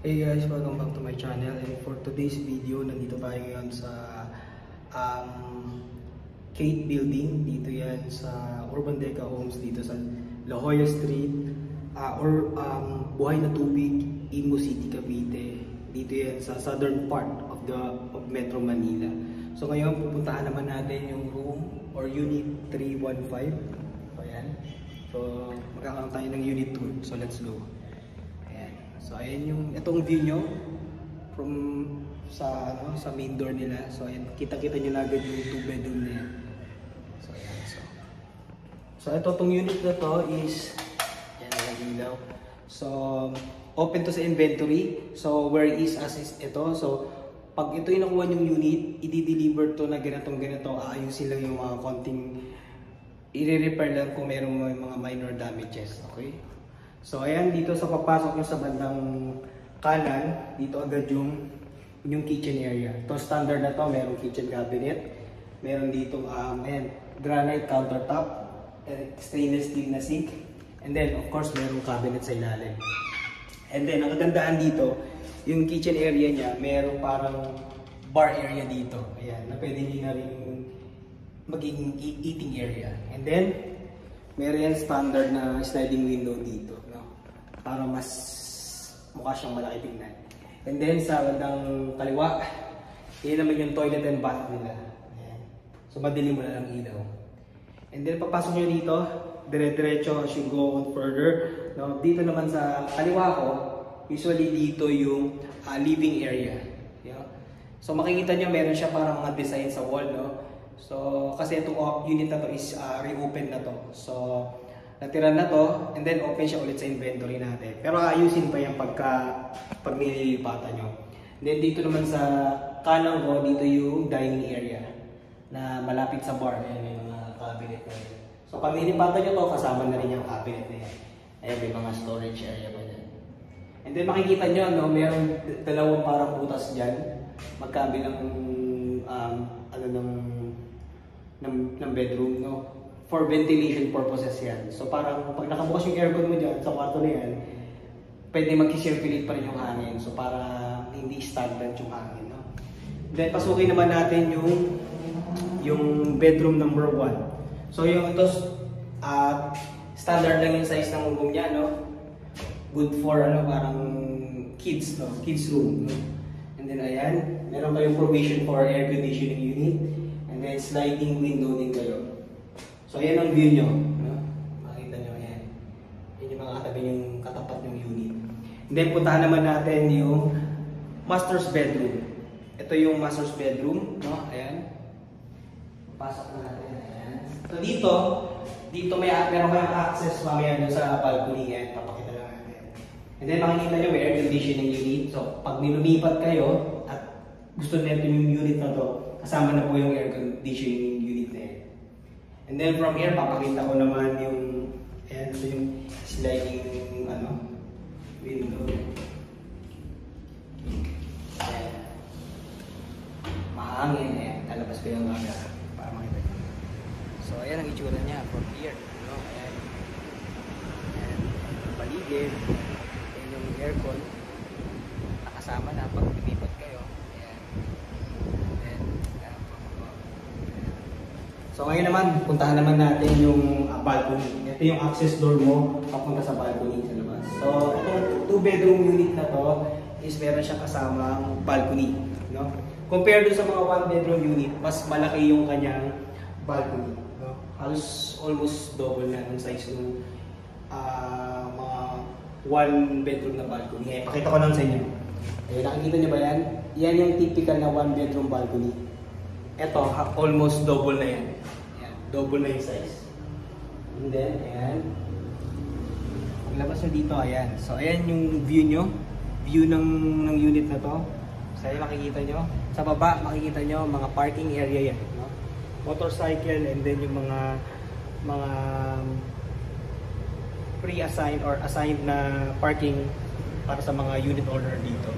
Hey guys, welcome back to my channel, and for today's video, nandito tayo ngayon sa Kate Building. Dito yan sa Urban Deca Homes dito sa La Jolla Street or Buhay na Tubig, Imo City, Cavite. Dito yan sa southern part of Metro Manila. So ngayon pupuntahan naman natin yung room or unit 315. So ayan. So magkakaroon tayo ng unit tour. So let's go. So ayan yung itong view nyo from sa main door nila. So ayan, kita-kita nyo na agad yung 2 bedroom na yan. So ayan, so ito tong unit na to is yan ang ilaw. So open to sa inventory. So where is as is ito. So pag ito yung nakuha yung unit, i-deliver to na ganitong ganito, aayusin lang yung mga konting i-repair lang kung mayroong mga minor damages, okay? So ayan, dito sa papasok nyo sa bandang kanan, dito agad yung kitchen area. Ito standard na to, merong kitchen cabinet. Meron dito granite countertop, stainless steel na sink. And then of course, merong cabinet sa ilalim. And then ang kagandaan dito, yung kitchen area niya, merong parang bar area dito. Ayan, na pwede nyo na rin maging eating area. And then, meron yan standard na sliding window dito. Para mas mukha siyang malaki tingnan. And then sa bandang kaliwa, yun naman yung toilet and bath nila. Ayan. So madilim mo na lang ilaw. And then pagpasok nyo dito, dire-diretso as you go on further. Now, dito naman sa kaliwa ko, usually dito yung living area. Yeah. So makikita nyo meron siya parang mga design sa wall. No? So kasi itong unit na to is reopen na to. So natira na to, and then open siya ulit sa inventory natin. Pero ayusin pa yan pag nililipatan nyo. Then dito naman sa kanan ko, dito yung dining area na malapit sa bar. Ayan, may mga cabinet na yun. So pag nilipatan nyo to, kasama na rin yung cabinet na yan. Ayan, may mga storage area pa dyan. And then makikita nyo, no, mayroong dalawang parang butas dyan. Magkabilang ng bedroom, no? For ventilation purposes yan. So parang pag nakabukas yung aircon mo dyan sa kwarto na yan, pwede mag-circulate pa rin yung hangin. So para hindi stagnant yung hangin. No? Then pasukin naman natin yung bedroom number 1. So yung ito, standard lang yung size ng room niya. No? Good for parang kids, no? Kids room. No? And then ayan, meron kayong provision for air conditioning unit. And then sliding window din kayo. So ayan ang view nyo. No? Makikita nyo yan. Yan yung mga katabi yung katapat ng unit. And then puntahan naman natin yung master's bedroom. Ito yung master's bedroom. No? Ayan. Pasok na natin. Ayan. So dito meron kayong access mamaya doon sa balcony. Ayan. Papakita lang natin. And then makikita nyo may air conditioning unit. So pag nilumipat kayo at gusto nyo yung unit na to, kasama na po yung air conditioning unit na yan. And then from here, papakita ko naman yung ito yung sliding window. Ayan. Mahangin. Ayan. Talabas ko yung camera para makita nyo. So ayan ang itsura niya from here. No? Ayan. Ayan. Yung paligid. Ayan yung aircon. Nakasama na pag lumipat kayo. So ngayon naman, puntahan naman natin yung balcony. Ito yung access door mo papunta sa balcony sa labas. So itong 2 bedroom unit na to is meron siyang kasamang balcony. No? Compared sa mga 1 bedroom unit, mas malaki yung kanyang balcony. No? Halos almost double na ng size ng mga 1 bedroom na balcony. Ngayon, pakita ko lang sa inyo. Ayun, nakikita niyo ba yan? Yan yung typical na 1 bedroom balcony. Ito, almost double na yan. Ayan, double na yung size. And then, ayan. Paglabas nyo dito, ayan. So, ayan yung view nyo. View ng unit na to. So, ayan makikita nyo. Sa baba, makikita nyo mga parking area yan. No? Motorcycle and then yung mga pre-assigned or assigned na parking para sa mga unit owner dito.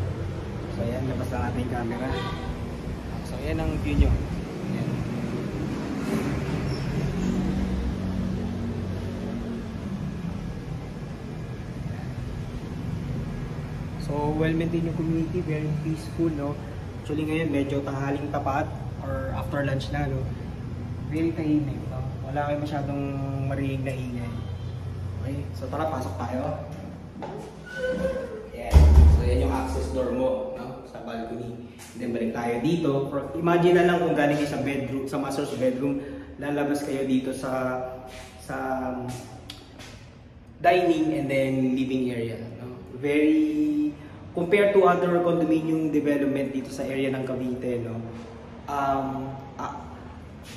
So, ayan. Labas lang natin yung camera. So, yan ang view nyo. Ayan. So, well-maintained yung community, very peaceful, no? Actually ngayon, medyo tanghaling tapat or after lunch na, no? Very tahimik, no? Wala kayo masyadong marinig na ingay. Okay, so tara, pasok tayo. Yan. So, yan yung access door mo, no? Sa balcony. Then, balik tayo dito. Imagine na lang kung galing kayo sa bedroom, sa master's bedroom, lalabas kayo dito sa dining and then living area, no? Very compared to other condominium development dito sa area ng Cavite, no?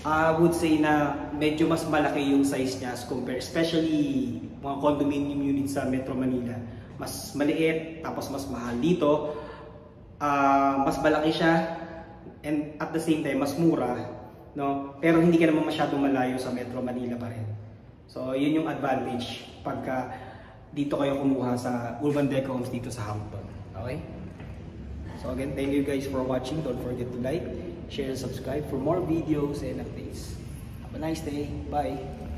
I would say na medyo mas malaki yung size niya as compare, especially mga condominium units sa Metro Manila. Mas maliit, tapos mas mahal dito. Mas malaki siya and at the same time mas mura, no? Pero hindi ka naman masyadong malayo sa Metro Manila pa rin. So, yun yung advantage pagka dito kayo kumuha sa Urban Deco Homes dito sa Hampton. Okay? So again, thank you guys for watching. Don't forget to like, share, and subscribe for more videos and updates. Have a nice day. Bye!